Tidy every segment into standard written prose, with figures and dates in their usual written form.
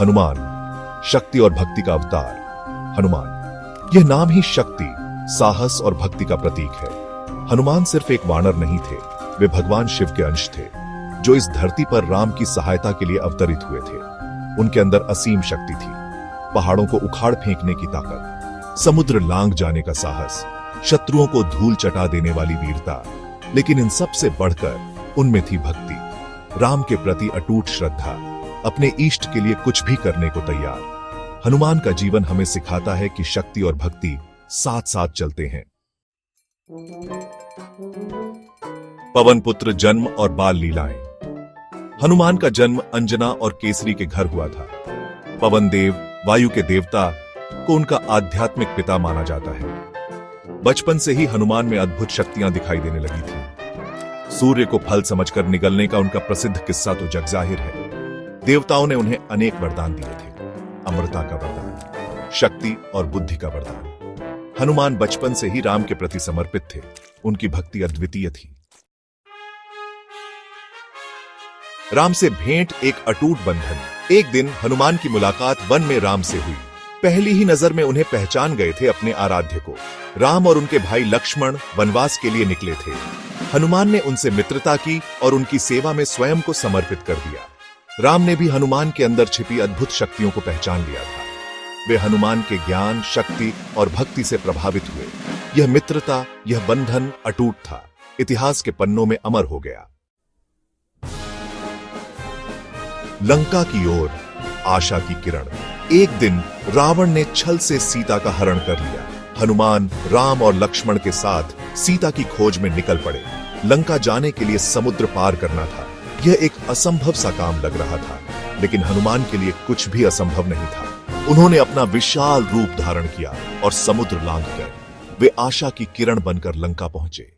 हनुमान, शक्ति और भक्ति का अवतार। हनुमान, यह नाम ही शक्ति, साहस और भक्ति का प्रतीक है। हनुमान सिर्फ एक वानर नहीं थे, वे भगवान शिव के अंश थे, जो इस धरती पर राम की सहायता के लिए अवतरित हुए थे। उनके अंदर असीम शक्ति थी, पहाड़ों को उखाड़ फेंकने की ताकत, समुद्र लांघ जाने का साहस, शत्रुओं को धूल चटा देने वाली वीरता, लेकिन इन सब से बढ़कर उनमें थी भक्ति, राम के प्रति अटूट श्रद्धा, अपने इष्ट के लिए कुछ भी करने को तैयार। हनुमान का जीवन हमें सिखाता है कि शक्ति और भक्ति साथ साथ चलते हैं। पवन पुत्र जन्म और बाल लीलाएं। हनुमान का जन्म अंजना और केसरी के घर हुआ था। पवन देव, वायु के देवता, को उनका आध्यात्मिक पिता माना जाता है। बचपन से ही हनुमान में अद्भुत शक्तियां दिखाई देने लगी थी। सूर्य को फल समझकर निगलने का उनका प्रसिद्ध किस्सा तो जग जाहिर है। देवताओं ने उन्हें अनेक वरदान दिए थे, अमरता का वरदान, शक्ति और बुद्धि का वरदान। हनुमान बचपन से ही राम के प्रति समर्पित थे, उनकी भक्ति अद्वितीय थी। राम से भेंट एक अटूट बंधन। एक दिन हनुमान की मुलाकात वन में राम से हुई। पहली ही नजर में उन्हें पहचान गए थे अपने आराध्य को। राम और उनके भाई लक्ष्मण वनवास के लिए निकले थे। हनुमान ने उनसे मित्रता की और उनकी सेवा में स्वयं को समर्पित कर दिया। राम ने भी हनुमान के अंदर छिपी अद्भुत शक्तियों को पहचान लिया था। वे हनुमान के ज्ञान, शक्ति और भक्ति से प्रभावित हुए। यह मित्रता, यह बंधन अटूट था, इतिहास के पन्नों में अमर हो गया। लंका की ओर आशा की किरण। एक दिन रावण ने छल से सीता का हरण कर लिया। हनुमान, राम और लक्ष्मण के साथ सीता की खोज में निकल पड़े। लंका जाने के लिए समुद्र पार करना था। यह एक असंभव सा काम लग रहा था, लेकिन हनुमान के लिए कुछ भी असंभव नहीं था। उन्होंने अपना विशाल रूप धारण किया और समुद्र लांघ गए। वे आशा की किरण बनकर लंका पहुंचे।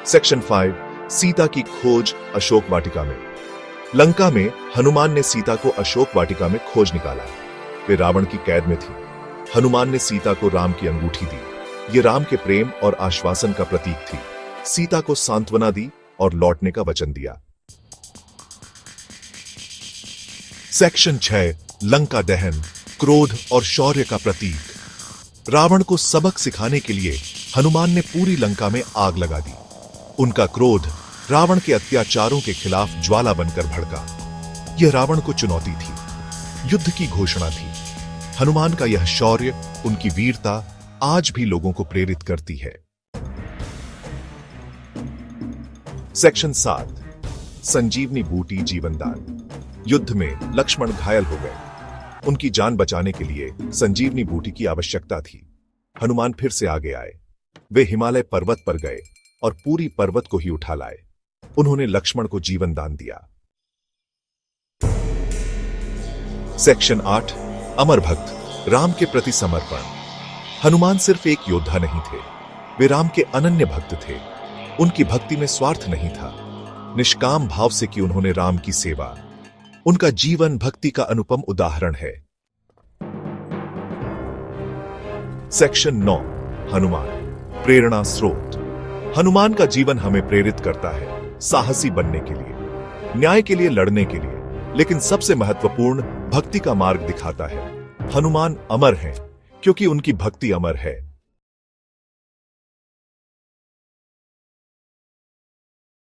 सेक्शन 5, सीता की खोज अशोक वाटिका में। लंका में हनुमान ने सीता को अशोक वाटिका में खोज निकाला। वे रावण की कैद में थी। हनुमान ने सीता को राम की अंगूठी दी। ये राम के प्रेम और आश्वासन का प्रतीक थी। सीता को सांत्वना दी और लौटने का वचन दिया। सेक्शन 6, लंका दहन, क्रोध और शौर्य का प्रतीक। रावण को सबक सिखाने के लिए हनुमान ने पूरी लंका में आग लगा दी। उनका क्रोध रावण के अत्याचारों के खिलाफ ज्वाला बनकर भड़का। यह रावण को चुनौती थी, युद्ध की घोषणा थी। हनुमान का यह शौर्य, उनकी वीरता आज भी लोगों को प्रेरित करती है। सेक्शन 7, संजीवनी बूटी जीवनदान। युद्ध में लक्ष्मण घायल हो गए। उनकी जान बचाने के लिए संजीवनी बूटी की आवश्यकता थी। हनुमान फिर से आगे आए। वे हिमालय पर्वत पर गए और पूरी पर्वत को ही उठा लाए। उन्होंने लक्ष्मण को जीवन दान दिया। सेक्शन 8, अमर भक्त, राम के प्रति समर्पण। हनुमान सिर्फ एक योद्धा नहीं थे, वे राम के अनन्य भक्त थे। उनकी भक्ति में स्वार्थ नहीं था, निष्काम भाव से की उन्होंने राम की सेवा। उनका जीवन भक्ति का अनुपम उदाहरण है। सेक्शन 9, हनुमान, प्रेरणा स्रोत। हनुमान का जीवन हमें प्रेरित करता है, साहसी बनने के लिए, न्याय के लिए लड़ने के लिए, लेकिन सबसे महत्वपूर्ण भक्ति का मार्ग दिखाता है। हनुमान अमर हैं क्योंकि उनकी भक्ति अमर है।